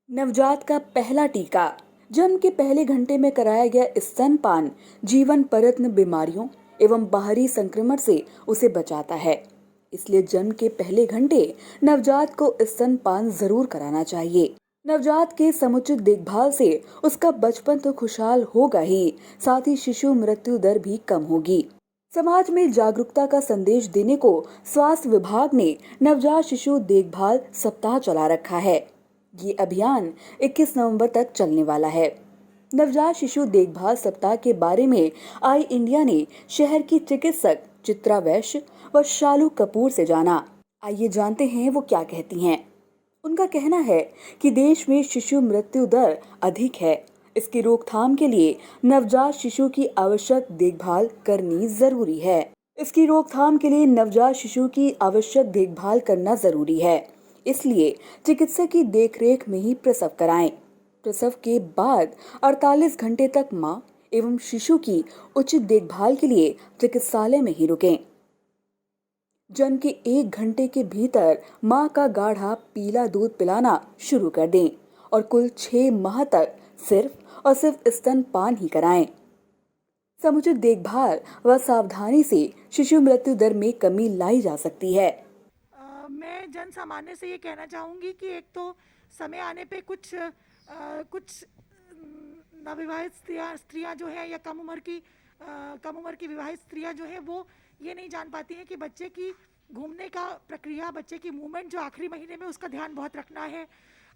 नवजात का पहला टीका जन्म के पहले घंटे में कराया गया स्तनपान जीवन परत्न बीमारियों एवं बाहरी संक्रमण से उसे बचाता है। इसलिए जन्म के पहले घंटे नवजात को स्तनपान जरूर कराना चाहिए। नवजात के समुचित देखभाल से उसका बचपन तो खुशहाल होगा ही, साथ ही शिशु मृत्यु दर भी कम होगी। समाज में जागरूकता का संदेश देने को स्वास्थ्य विभाग ने नवजात शिशु देखभाल सप्ताह चला रखा है। ये अभियान 21 नवंबर तक चलने वाला है। नवजात शिशु देखभाल सप्ताह के बारे में आई इंडिया ने शहर की चिकित्सक चित्रा वैश्य व शालू कपूर से जाना। आइए जानते हैं वो क्या कहती हैं। उनका कहना है कि देश में शिशु मृत्यु दर अधिक है। इसकी रोकथाम के लिए नवजात शिशु की आवश्यक देखभाल करनी जरूरी है। इसकी रोकथाम के लिए नवजात शिशु की आवश्यक देखभाल करना जरूरी है। इसलिए चिकित्सक की देखरेख में ही प्रसव कराएं। प्रसव के बाद 48 घंटे तक मां एवं शिशु की उचित देखभाल के लिए चिकित्सालय में ही रुकें। जन्म के 1 घंटे के भीतर मां का गाढ़ा पीला दूध पिलाना शुरू कर दें और कुल 6 माह तक सिर्फ और सिर्फ स्तनपान ही कराएं। समुचित देखभाल व सावधानी से शिशु मृत्यु दर में कमी लाई जा सकती है। मैं जन सामान्य से ये कहना चाहूँगी कि एक तो समय आने पे कुछ नवविवाहित स्त्रियाँ जो हैं या कम उम्र की विवाहित स्त्रियाँ जो हैं वो ये नहीं जान पाती हैं कि बच्चे की घूमने का प्रक्रिया, बच्चे की मूवमेंट जो आखिरी महीने में, उसका ध्यान बहुत रखना है।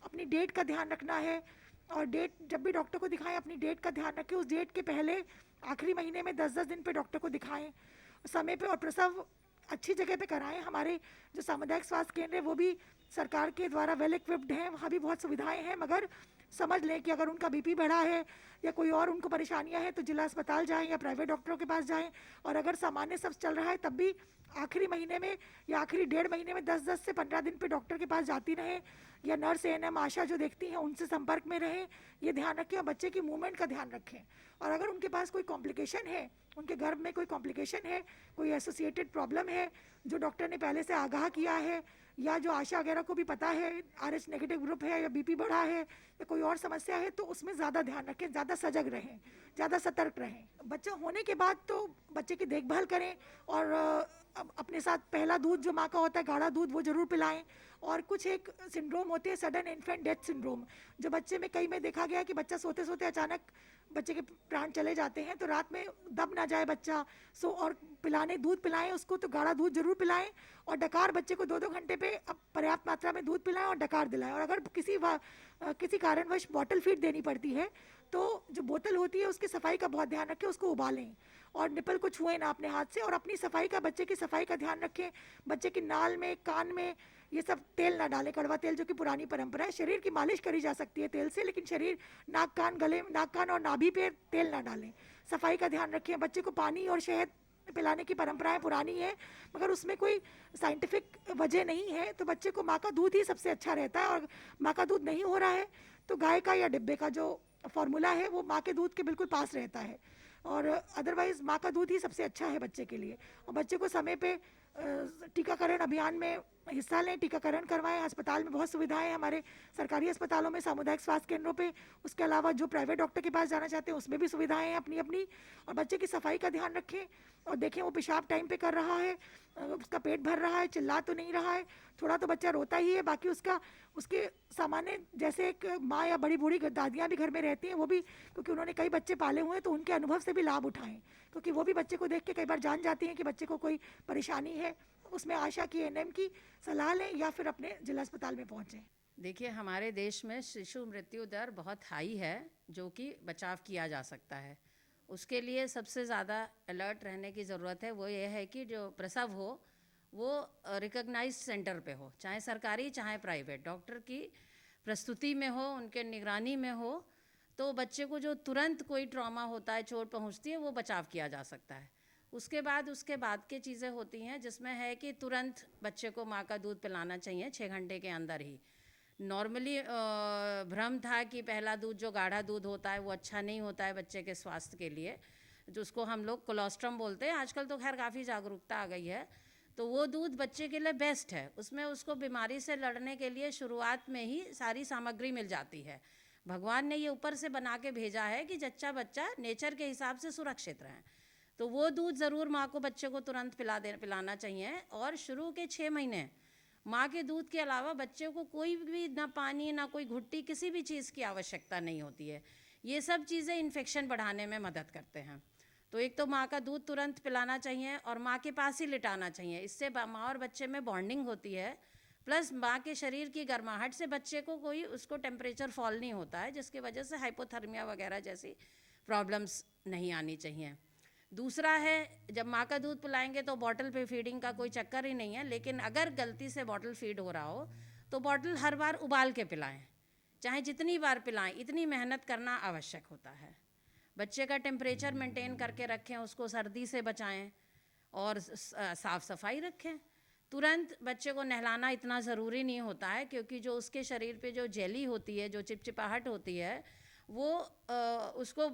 अपनी डेट का ध्यान रखना है और डेट जब भी डॉक्टर को दिखाएं अपनी डेट का ध्यान रखें। उस डेट के पहले आखिरी महीने में 10-10 दिन पे डॉक्टर को दिखाएं समय पे, और प्रसव अच्छी जगह पे कराएं। हमारे जो सामुदायिक स्वास्थ्य केंद्र है वो भी सरकार के द्वारा वेल इक्विप्ड हैं, वहाँ भी बहुत सुविधाएं हैं। मगर समझ लें कि अगर उनका बीपी बढ़ा है या कोई और उनको परेशानियां हैं तो जिला अस्पताल जाएं या प्राइवेट डॉक्टरों के पास जाएं। और अगर सामान्य सब चल रहा है तब भी आखिरी महीने में या आखिरी 1.5 महीने में 10-10 से 15 दिन पे डॉक्टर के पास जाती रहें, या नर्स एएनएम आशा जो देखती हैं उनसे संपर्क में रहें। ये ध्यान रखें और बच्चे की मूवमेंट का ध्यान रखें। और अगर उनके पास कोई कॉम्प्लिकेशन है, उनके गर्भ में कोई कॉम्प्लिकेशन है, कोई एसोसिएटेड प्रॉब्लम है जो डॉक्टर ने पहले से आगाह किया है, या जो आशा वगैरह को भी पता है RH नेगेटिव ग्रुप है या बीपी बढ़ा है या कोई और समस्या है, तो उसमें ज़्यादा ध्यान रखें, ज़्यादा सजग रहें, ज़्यादा सतर्क रहें। बच्चा होने के बाद तो बच्चे की देखभाल करें और अपने साथ पहला दूध जो माँ का होता है, गाढ़ा दूध, वो ज़रूर पिलाएं। और कुछ एक सिंड्रोम होते हैं, सडन इन्फेंट डेथ सिंड्रोम, जो बच्चे में कई में देखा गया है कि बच्चा सोते सोते अचानक बच्चे के प्राण चले जाते हैं, तो रात में दब ना जाए बच्चा। और दूध पिलाएं उसको, तो गाढ़ा दूध जरूर पिलाएं। और डकार बच्चे को 2-2 घंटे पे पर्याप्त मात्रा में दूध पिलाएं और डकार दिलाएं। और अगर किसी कारणवश बॉटल फीड देनी पड़ती है तो जो बोतल होती है उसकी सफाई का बहुत ध्यान रखें, उसको उबालें और निपल को छुएं ना अपने हाथ से। और अपनी सफाई का, बच्चे की सफाई का ध्यान रखें। बच्चे की नाल में, कान में ये सब तेल ना डालें, कड़वा तेल जो कि पुरानी परंपरा है। शरीर की मालिश करी जा सकती है तेल से, लेकिन शरीर, नाक कान और नाभि पे तेल ना डालें। सफाई का ध्यान रखें। बच्चे को पानी और शहद पिलाने की परंपराएं पुरानी है, मगर उसमें कोई साइंटिफिक वजह नहीं है, तो बच्चे को माँ का दूध ही सबसे अच्छा रहता है। और माँ का दूध नहीं हो रहा है तो गाय का या डिब्बे का जो फॉर्मूला है वो माँ के दूध के बिल्कुल पास रहता है। और अदरवाइज माँ का दूध ही सबसे अच्छा है बच्चे के लिए। और बच्चे को समय पे टीकाकरण अभियान में हिस्सा लें, टीकाकरण करवाएं। अस्पताल में बहुत सुविधाएं हैं, हमारे सरकारी अस्पतालों में, सामुदायिक स्वास्थ्य केंद्रों पे। उसके अलावा जो प्राइवेट डॉक्टर के पास जाना चाहते हैं उसमें भी सुविधाएं हैं अपनी अपनी। और बच्चे की सफाई का ध्यान रखें और देखें वो पेशाब टाइम पे कर रहा है, उसका पेट भर रहा है, चिल्ला तो नहीं रहा है। थोड़ा तो बच्चा रोता ही है, बाकी उसके सामान्य, जैसे एक माँ या बड़ी बूढ़ी दादियाँ भी घर में रहती हैं, वो भी, क्योंकि उन्होंने कई बच्चे पाले हुए हैं, तो उनके अनुभव से भी लाभ उठाएं, क्योंकि वो भी बच्चे को देख के कई बार जान जाती हैं कि बच्चे को कोई परेशानी है। उसमें आशा की, एएनएम की सलाह लें या फिर अपने जिला अस्पताल में पहुंचें। देखिए, हमारे देश में शिशु मृत्यु दर बहुत हाई है, जो कि बचाव किया जा सकता है। उसके लिए सबसे ज़्यादा अलर्ट रहने की ज़रूरत है। वो ये है कि जो प्रसव हो वो रिकॉग्नाइज सेंटर पे हो, चाहे सरकारी चाहे प्राइवेट, डॉक्टर की प्रस्तुति में हो, उनके निगरानी में हो, तो बच्चे को जो तुरंत कोई ट्रॉमा होता है, चोट पहुंचती है, वो बचाव किया जा सकता है। उसके बाद की चीज़ें होती हैं जिसमें है कि तुरंत बच्चे को माँ का दूध पिलाना चाहिए 6 घंटे के अंदर ही। नॉर्मली भ्रम था कि पहला दूध जो गाढ़ा दूध होता है वो अच्छा नहीं होता है बच्चे के स्वास्थ्य के लिए, जो उसको हम लोग कोलोस्ट्रम बोलते हैं। आजकल तो खैर काफ़ी जागरूकता आ गई है, तो वो दूध बच्चे के लिए बेस्ट है। उसमें उसको बीमारी से लड़ने के लिए शुरुआत में ही सारी सामग्री मिल जाती है। भगवान ने ये ऊपर से बना के भेजा है कि जच्चा बच्चा नेचर के हिसाब से सुरक्षित रहें। तो वो दूध ज़रूर माँ को बच्चे को तुरंत पिलाना चाहिए। और शुरू के 6 महीने माँ के दूध के अलावा बच्चे को कोई भी ना पानी ना कोई घुट्टी किसी भी चीज़ की आवश्यकता नहीं होती है। ये सब चीज़ें इन्फेक्शन बढ़ाने में मदद करते हैं। तो एक तो माँ का दूध तुरंत पिलाना चाहिए और माँ के पास ही लिटाना चाहिए। इससे माँ और बच्चे में बॉन्डिंग होती है, प्लस माँ के शरीर की गर्माहट से बच्चे को कोई उसको टेम्परेचर फॉल नहीं होता है, जिसकी वजह से हाइपोथर्मिया वगैरह जैसी प्रॉब्लम्स नहीं आनी चाहिए। दूसरा है, जब माँ का दूध पिलाएंगे तो बॉटल पे फीडिंग का कोई चक्कर ही नहीं है, लेकिन अगर गलती से बॉटल फीड हो रहा हो तो बॉटल हर बार उबाल के पिलाएं। चाहे जितनी बार पिलाएं, इतनी मेहनत करना आवश्यक होता है। बच्चे का टेम्परेचर मेंटेन करके रखें, उसको सर्दी से बचाएं और साफ़ सफाई रखें। तुरंत बच्चे को नहलाना इतना ज़रूरी नहीं होता है, क्योंकि जो उसके शरीर पे जो जेली होती है, जो चिपचिपाहट होती है, वो उसको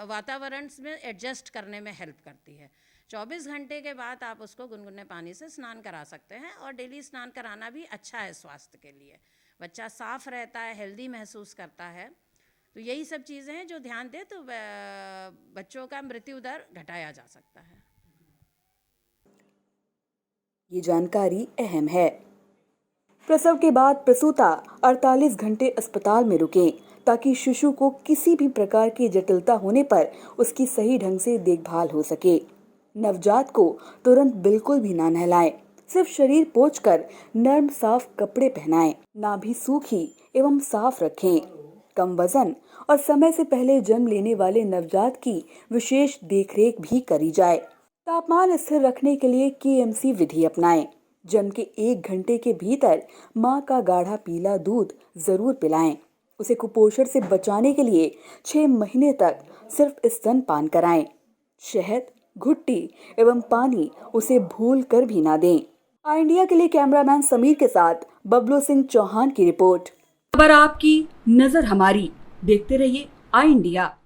वातावरण में एडजस्ट करने में हेल्प करती है। 24 घंटे के बाद आप उसको गुनगुने पानी से स्नान करा सकते हैं, और डेली स्नान कराना भी अच्छा है स्वास्थ्य के लिए। बच्चा साफ़ रहता है, हेल्दी महसूस करता है। तो यही सब चीज़ें हैं जो ध्यान दें तो बच्चों का मृत्यु दर घटाया जा सकता है। ये जानकारी अहम है। प्रसव के बाद प्रसूता 48 घंटे अस्पताल में रुकें, ताकि शिशु को किसी भी प्रकार की जटिलता होने पर उसकी सही ढंग से देखभाल हो सके। नवजात को तुरंत बिल्कुल भी ना नहलाएं, सिर्फ शरीर पोंछकर नर्म साफ कपड़े पहनाएं, नाभि सूखी एवं साफ रखें। कम वजन और समय से पहले जन्म लेने वाले नवजात की विशेष देखरेख भी करी जाए। तापमान स्थिर रखने के लिए KMC विधि अपनाएं। जन्म के 1 घंटे के भीतर मां का गाढ़ा पीला दूध जरूर पिलाएं। उसे कुपोषण से बचाने के लिए 6 महीने तक सिर्फ स्तनपान कराएं। शहद, घुट्टी एवं पानी उसे भूल कर भी ना दें। आई इंडिया के लिए कैमरामैन समीर के साथ बबलू सिंह चौहान की रिपोर्ट। खबर आपकी, नजर हमारी। देखते रहिए आई इंडिया।